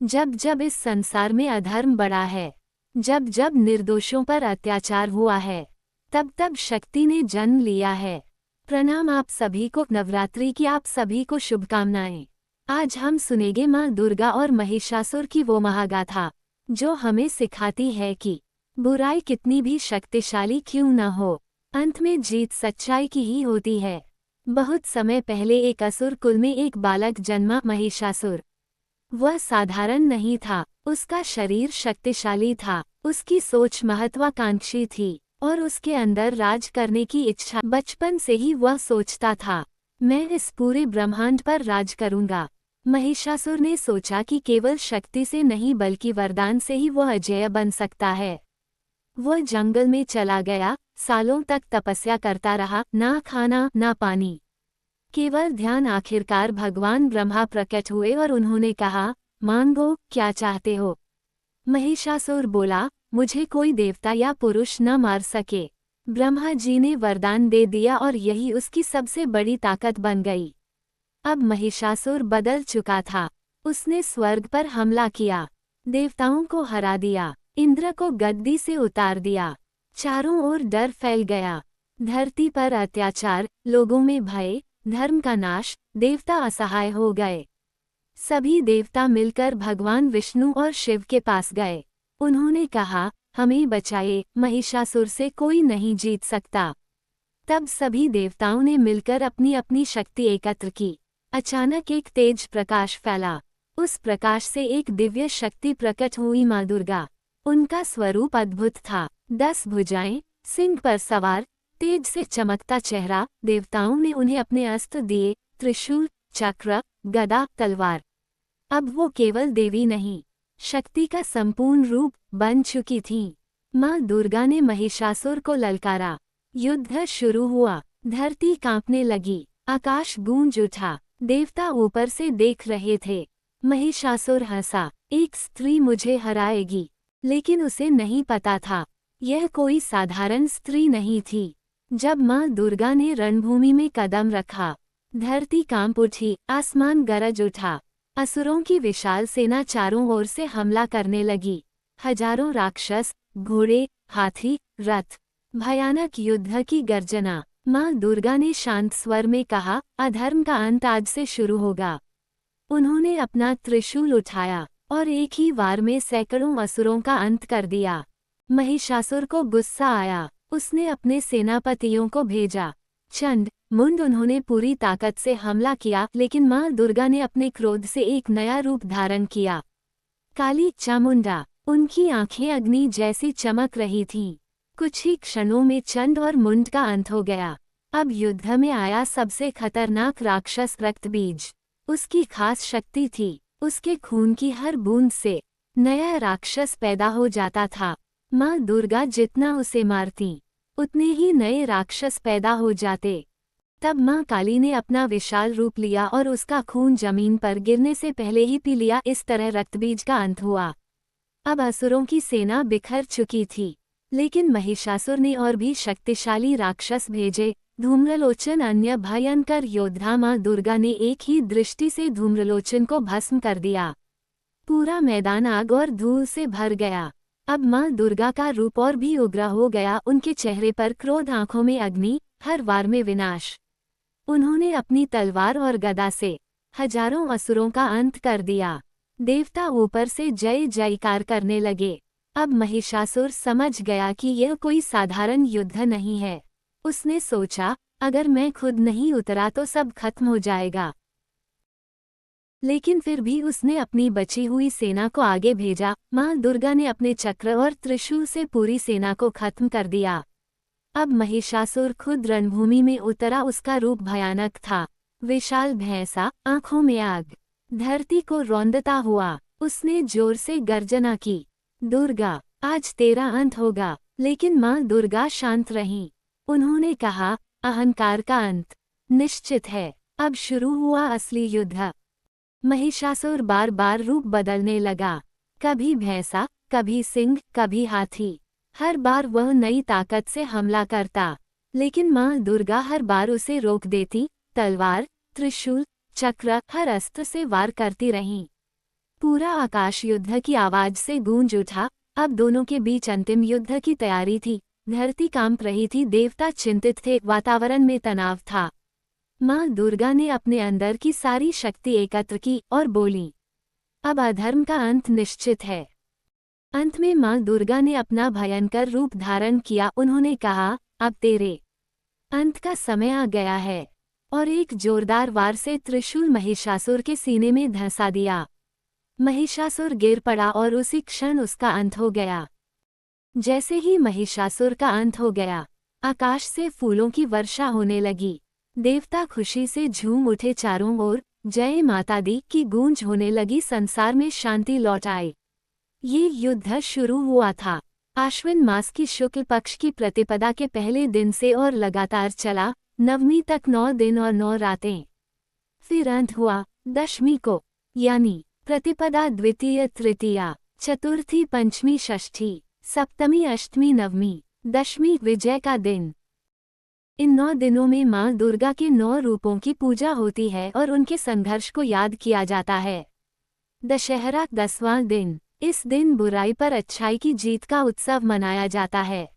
जब जब इस संसार में अधर्म बढ़ा है, जब जब निर्दोषों पर अत्याचार हुआ है, तब तब शक्ति ने जन्म लिया है। प्रणाम आप सभी को, नवरात्रि की आप सभी को शुभकामनाएं। आज हम सुनेंगे माँ दुर्गा और महिषासुर की वो महागाथा जो हमें सिखाती है कि बुराई कितनी भी शक्तिशाली क्यों न हो, अंत में जीत सच्चाई की ही होती है। बहुत समय पहले एक असुर कुल में एक बालक जन्मा, महिषासुर। वह साधारण नहीं था, उसका शरीर शक्तिशाली था, उसकी सोच महत्वाकांक्षी थी और उसके अंदर राज करने की इच्छा। बचपन से ही वह सोचता था, मैं इस पूरे ब्रह्मांड पर राज करूंगा। महिषासुर ने सोचा कि केवल शक्ति से नहीं बल्कि वरदान से ही वह अजेय बन सकता है। वह जंगल में चला गया, सालों तक तपस्या करता रहा, ना खाना ना पानी, केवल ध्यान। आखिरकार भगवान ब्रह्मा प्रकट हुए और उन्होंने कहा, मांगो, क्या चाहते हो। महिषासुर बोला, मुझे कोई देवता या पुरुष न मार सके। ब्रह्मा जी ने वरदान दे दिया और यही उसकी सबसे बड़ी ताकत बन गई। अब महिषासुर बदल चुका था, उसने स्वर्ग पर हमला किया, देवताओं को हरा दिया, इंद्र को गद्दी से उतार दिया। चारों ओर डर फैल गया, धरती पर अत्याचार, लोगों में भय, धर्म का नाश, देवता असहाय हो गए। सभी देवता मिलकर भगवान विष्णु और शिव के पास गए। उन्होंने कहा, हमें बचाइए, महिषासुर से कोई नहीं जीत सकता। तब सभी देवताओं ने मिलकर अपनी अपनी शक्ति एकत्र की। अचानक एक तेज प्रकाश फैला, उस प्रकाश से एक दिव्य शक्ति प्रकट हुई, माँ दुर्गा। उनका स्वरूप अद्भुत था, 10 भुजाएं, सिंह पर सवार, तेज से चमकता चेहरा। देवताओं ने उन्हें अपने अस्त्र दिए, त्रिशूल, चक्र, गदा, तलवार। अब वो केवल देवी नहीं, शक्ति का संपूर्ण रूप बन चुकी थीं। माँ दुर्गा ने महिषासुर को ललकारा, युद्ध शुरू हुआ, धरती कांपने लगी, आकाश गूंज उठा, देवता ऊपर से देख रहे थे। महिषासुर हंसा, एक स्त्री मुझे हराएगी, लेकिन उसे नहीं पता था, यह कोई साधारण स्त्री नहीं थी। जब माँ दुर्गा ने रणभूमि में कदम रखा, धरती कांप उठी, आसमान गरज उठा, असुरों की विशाल सेना चारों ओर से हमला करने लगी। हजारों राक्षस, घोड़े, हाथी, रथ, भयानक युद्ध की गर्जना। माँ दुर्गा ने शांत स्वर में कहा, अधर्म का अंत आज से शुरू होगा। उन्होंने अपना त्रिशूल उठाया और एक ही वार में सैकड़ों असुरों का अंत कर दिया। महिषासुर को गुस्सा आया, उसने अपने सेनापतियों को भेजा, चंड, मुंड। उन्होंने पूरी ताकत से हमला किया, लेकिन माँ दुर्गा ने अपने क्रोध से एक नया रूप धारण किया, काली चामुंडा। उनकी आंखें अग्नि जैसी चमक रही थीं। कुछ ही क्षणों में चंड और मुंड का अंत हो गया। अब युद्ध में आया सबसे खतरनाक राक्षस, रक्तबीज। उसकी खास शक्ति थी, उसके खून की हर बूंद से नया राक्षस पैदा हो जाता था। माँ दुर्गा जितना उसे मारती, उतने ही नए राक्षस पैदा हो जाते। तब माँ काली ने अपना विशाल रूप लिया और उसका खून जमीन पर गिरने से पहले ही पी लिया। इस तरह रक्तबीज का अंत हुआ। अब असुरों की सेना बिखर चुकी थी, लेकिन महिषासुर ने और भी शक्तिशाली राक्षस भेजे, धूम्रलोचन, अन्य भयंकर योद्धा। माँ दुर्गा ने एक ही दृष्टि से धूम्रलोचन को भस्म कर दिया। पूरा मैदान आग और धूल से भर गया। अब माँ दुर्गा का रूप और भी उग्र हो गया, उनके चेहरे पर क्रोध, आंखों में अग्नि, हर वार में विनाश। उन्होंने अपनी तलवार और गदा से हजारों असुरों का अंत कर दिया। देवता ऊपर से जय जयकार करने लगे। अब महिषासुर समझ गया कि यह कोई साधारण युद्ध नहीं है। उसने सोचा, अगर मैं खुद नहीं उतरा तो सब खत्म हो जाएगा। लेकिन फिर भी उसने अपनी बची हुई सेना को आगे भेजा। माँ दुर्गा ने अपने चक्र और त्रिशूल से पूरी सेना को खत्म कर दिया। अब महिषासुर खुद रणभूमि में उतरा। उसका रूप भयानक था, विशाल भैंसा, आंखों में आग, धरती को रौंदता हुआ। उसने जोर से गर्जना की, दुर्गा, आज तेरा अंत होगा। लेकिन माँ दुर्गा शांत रहीं। उन्होंने कहा, अहंकार का अंत निश्चित है, अब शुरू हुआ असली युद्ध। महिषासुर बार बार रूप बदलने लगा, कभी भैंसा, कभी सिंह, कभी हाथी। हर बार वह नई ताकत से हमला करता, लेकिन माँ दुर्गा हर बार उसे रोक देती। तलवार, त्रिशूल, चक्र, हर अस्त्र से वार करती रहीं। पूरा आकाश युद्ध की आवाज से गूंज उठा। अब दोनों के बीच अंतिम युद्ध की तैयारी थी। धरती कांप रही थी, देवता चिंतित थे, वातावरण में तनाव था। माँ दुर्गा ने अपने अंदर की सारी शक्ति एकत्र की और बोली, अब अधर्म का अंत निश्चित है। अंत में माँ दुर्गा ने अपना भयंकर रूप धारण किया। उन्होंने कहा, अब तेरे अंत का समय आ गया है। और एक जोरदार वार से त्रिशूल महिषासुर के सीने में धंसा दिया। महिषासुर गिर पड़ा और उसी क्षण उसका अंत हो गया। जैसे ही महिषासुर का अंत हो गया, आकाश से फूलों की वर्षा होने लगी। देवता खुशी से झूम उठे। चारों ओर जय माता दी की गूंज होने लगी। संसार में शांति लौट आई। ये युद्ध शुरू हुआ था आश्विन मास की शुक्ल पक्ष की प्रतिपदा के पहले दिन से और लगातार चला। नवमी तक 9 दिन और 9 रातें। फिर अंत हुआ दशमी को, यानी प्रतिपदा, द्वितीय, तृतीया, चतुर्थी, पंचमी, षष्ठी, सप्तमी, अष्टमी, नवमी, दशमी, विजय का दिन। इन 9 दिनों में माँ दुर्गा के 9 रूपों की पूजा होती है और उनके संघर्ष को याद किया जाता है। दशहरा 10वां दिन। इस दिन बुराई पर अच्छाई की जीत का उत्सव मनाया जाता है।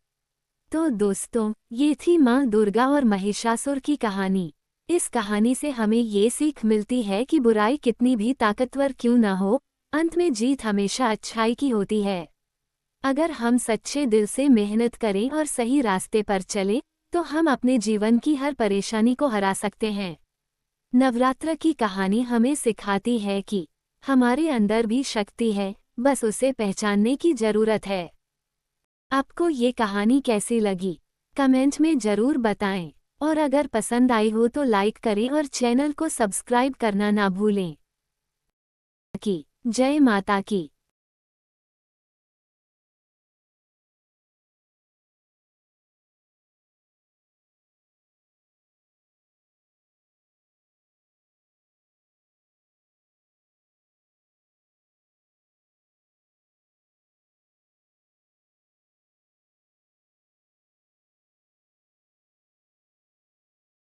तो दोस्तों, ये थी माँ दुर्गा और महिषासुर की कहानी। इस कहानी से हमें ये सीख मिलती है कि बुराई कितनी भी ताकतवर क्यों न हो, अंत में जीत हमेशा अच्छाई की होती है। अगर हम सच्चे दिल से मेहनत करें और सही रास्ते पर चलें, तो हम अपने जीवन की हर परेशानी को हरा सकते हैं। नवरात्र की कहानी हमें सिखाती है कि हमारे अंदर भी शक्ति है, बस उसे पहचानने की जरूरत है। आपको ये कहानी कैसी लगी? कमेंट में जरूर बताएं। और अगर पसंद आई हो तो लाइक करें और चैनल को सब्सक्राइब करना ना भूलें। जय माता की।